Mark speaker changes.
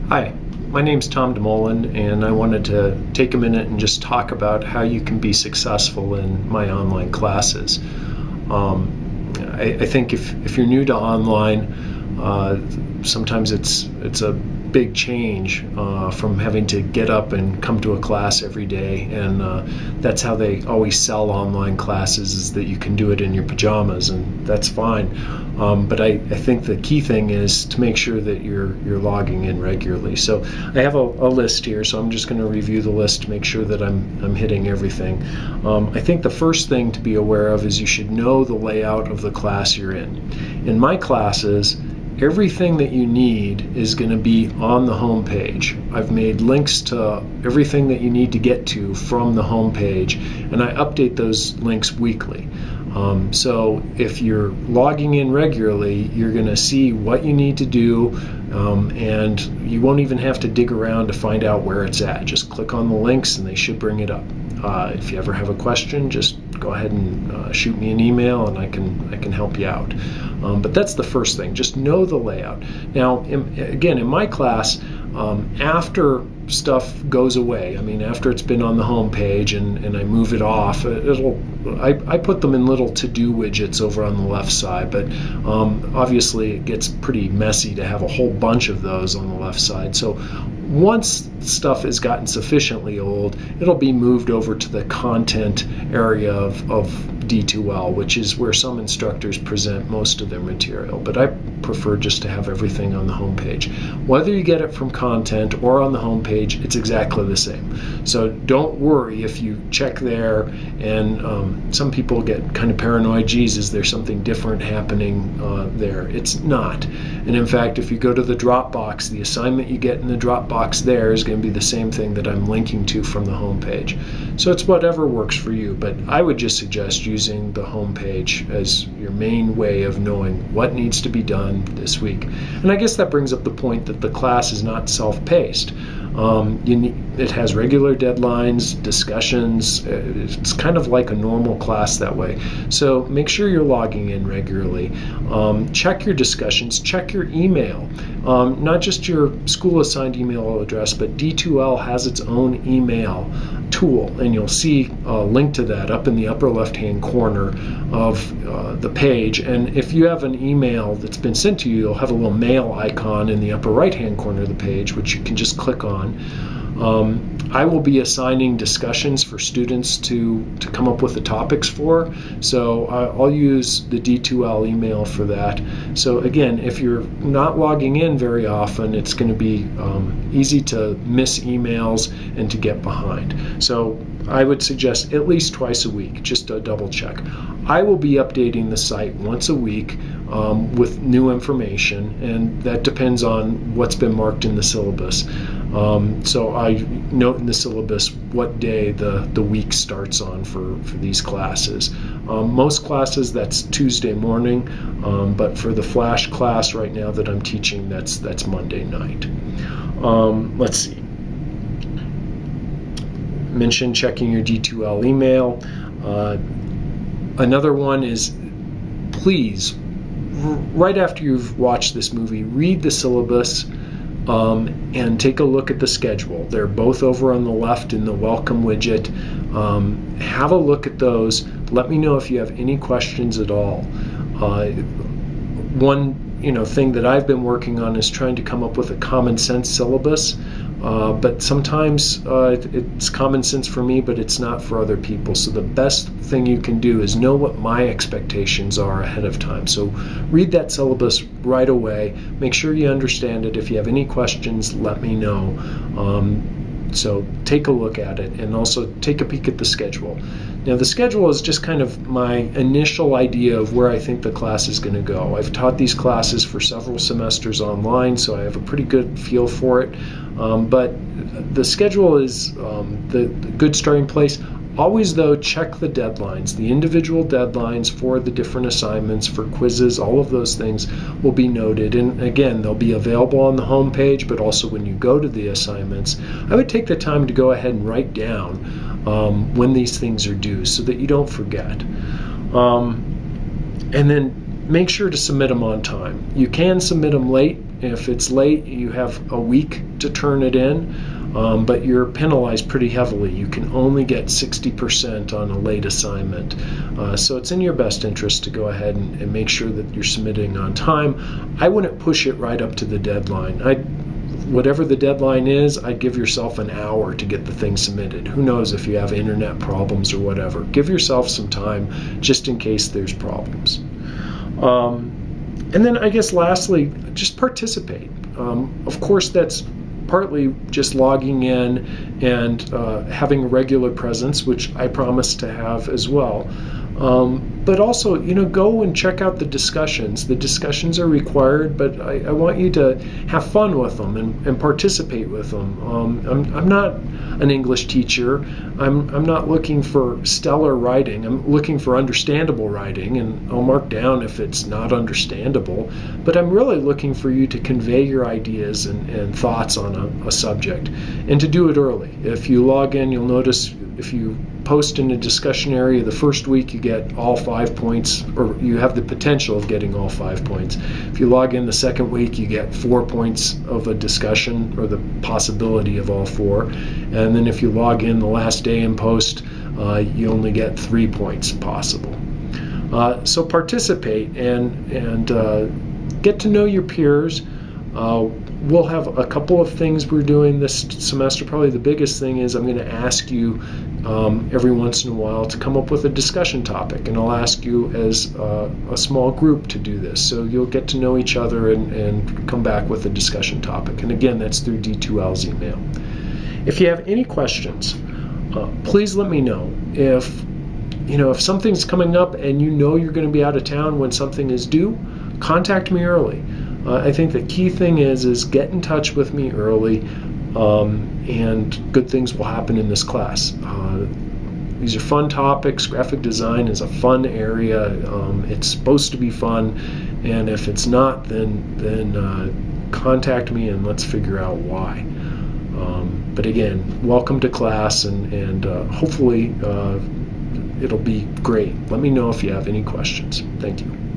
Speaker 1: Hi, my name's Tom DeMoulin, and I wanted to take a minute and just talk about how you can be successful in my online classes. I think if you're new to online, sometimes it's a big change from having to get up and come to a class every day, and that's how they always sell online classes, is that you can do it in your pajamas, and that's fine. But I think the key thing is to make sure that you're logging in regularly. So I have a list here, so I'm just going to review the list to make sure that I'm hitting everything. I think the first thing to be aware of is you should know the layout of the class you're in. In my classes, everything that you need is going to be on the home page. I've made links to everything that you need to get to from the home page, and I update those links weekly. So if you're logging in regularly, you're going to see what you need to do, and you won't even have to dig around to find out where it's at. Just click on the links and they should bring it up. If you ever have a question, just go ahead and shoot me an email, and I can help you out. But that's the first thing. Just know the layout. Now, again, in my class, after stuff goes away, after it's been on the home page and I move it off, I put them in little to-do widgets over on the left side, but obviously it gets pretty messy to have a whole bunch of those on the left side. So once stuff has gotten sufficiently old, it'll be moved over to the content area of D2L, which is where some instructors present most of their material, but I prefer just to have everything on the home page. Whether you get it from content or on the home page, it's exactly the same. So don't worry if you check there and some people get kind of paranoid, geez, is there something different happening there? It's not. And in fact, if you go to the Dropbox, the assignment you get in the Dropbox there is going to be the same thing that I'm linking to from the home page. So it's whatever works for you, but I would just suggest using the home page as your main way of knowing what needs to be done this week. And I guess that brings up the point that the class is not self-paced. It has regular deadlines, discussions. It's kind of like a normal class that way. So make sure you're logging in regularly. Check your discussions, check your email. Not just your school assigned email address, but D2L has its own email tool, and you'll see a link to that up in the upper left hand corner of the page. And if you have an email that's been sent to you, you'll have a little mail icon in the upper right hand corner of the page, which you can just click on. I will be assigning discussions for students to come up with the topics for, so I'll use the D2L email for that. So again, if you're not logging in very often, it's going to be easy to miss emails and to get behind. So I would suggest at least twice a week, just to double check. I will be updating the site once a week with new information, and that depends on what's been marked in the syllabus. So I note in the syllabus what day the week starts on for these classes. Most classes, that's Tuesday morning, but for the flash class right now that I'm teaching, that's Monday night. Let's see. Mention checking your D2L email. Another one is, please, right after you've watched this movie, read the syllabus and take a look at the schedule. They're both over on the left in the welcome widget. Have a look at those. Let me know if you have any questions at all. One thing that I've been working on is trying to come up with a common sense syllabus. But sometimes it's common sense for me, but it's not for other people. So the best thing you can do is know what my expectations are ahead of time. So read that syllabus right away. Make sure you understand it. If you have any questions, let me know. So take a look at it, and also take a peek at the schedule. Now, the schedule is just kind of my initial idea of where I think the class is going to go. I've taught these classes for several semesters online, so I have a pretty good feel for it. But the schedule is the good starting place. Always, though, check the deadlines. The individual deadlines for the different assignments, for quizzes, all of those things will be noted. And again, they'll be available on the home page, but also when you go to the assignments, I would take the time to go ahead and write down when these things are due so that you don't forget. And then make sure to submit them on time. You can submit them late, If it's late, you have a week to turn it in, but you're penalized pretty heavily. You can only get 60% on a late assignment. So it's in your best interest to go ahead and make sure that you're submitting on time. I wouldn't push it right up to the deadline. Whatever the deadline is, I'd give yourself an hour to get the thing submitted. Who knows if you have internet problems or whatever. Give yourself some time just in case there's problems. And then I guess lastly, just participate. Of course, that's partly just logging in and having a regular presence, which I promise to have as well. But also, go and check out the discussions. The discussions are required, but I want you to have fun with them and participate with them. I'm not an English teacher. I'm not looking for stellar writing. I'm looking for understandable writing, and I'll mark down if it's not understandable. But I'm really looking for you to convey your ideas and thoughts on a subject, and to do it early. If you log in, you'll notice if you post in a discussion area the first week, you get all 5 points, or you have the potential of getting all 5 points. If you log in the second week, you get 4 points of a discussion, or the possibility of all 4. And then if you log in the last day and post, you only get 3 points possible. So participate and get to know your peers. We'll have a couple of things we're doing this semester. Probably the biggest thing is I'm going to ask you every once in a while to come up with a discussion topic, and I'll ask you as a small group to do this. So you'll get to know each other and come back with a discussion topic. And again, that's through D2L's email. If you have any questions, please let me know. If something's coming up and you're going to be out of town when something is due, contact me early. I think the key thing is get in touch with me early, and good things will happen in this class. These are fun topics. Graphic design is a fun area. It's supposed to be fun, and if it's not, then contact me and let's figure out why. But again, welcome to class, and hopefully it'll be great. Let me know if you have any questions. Thank you.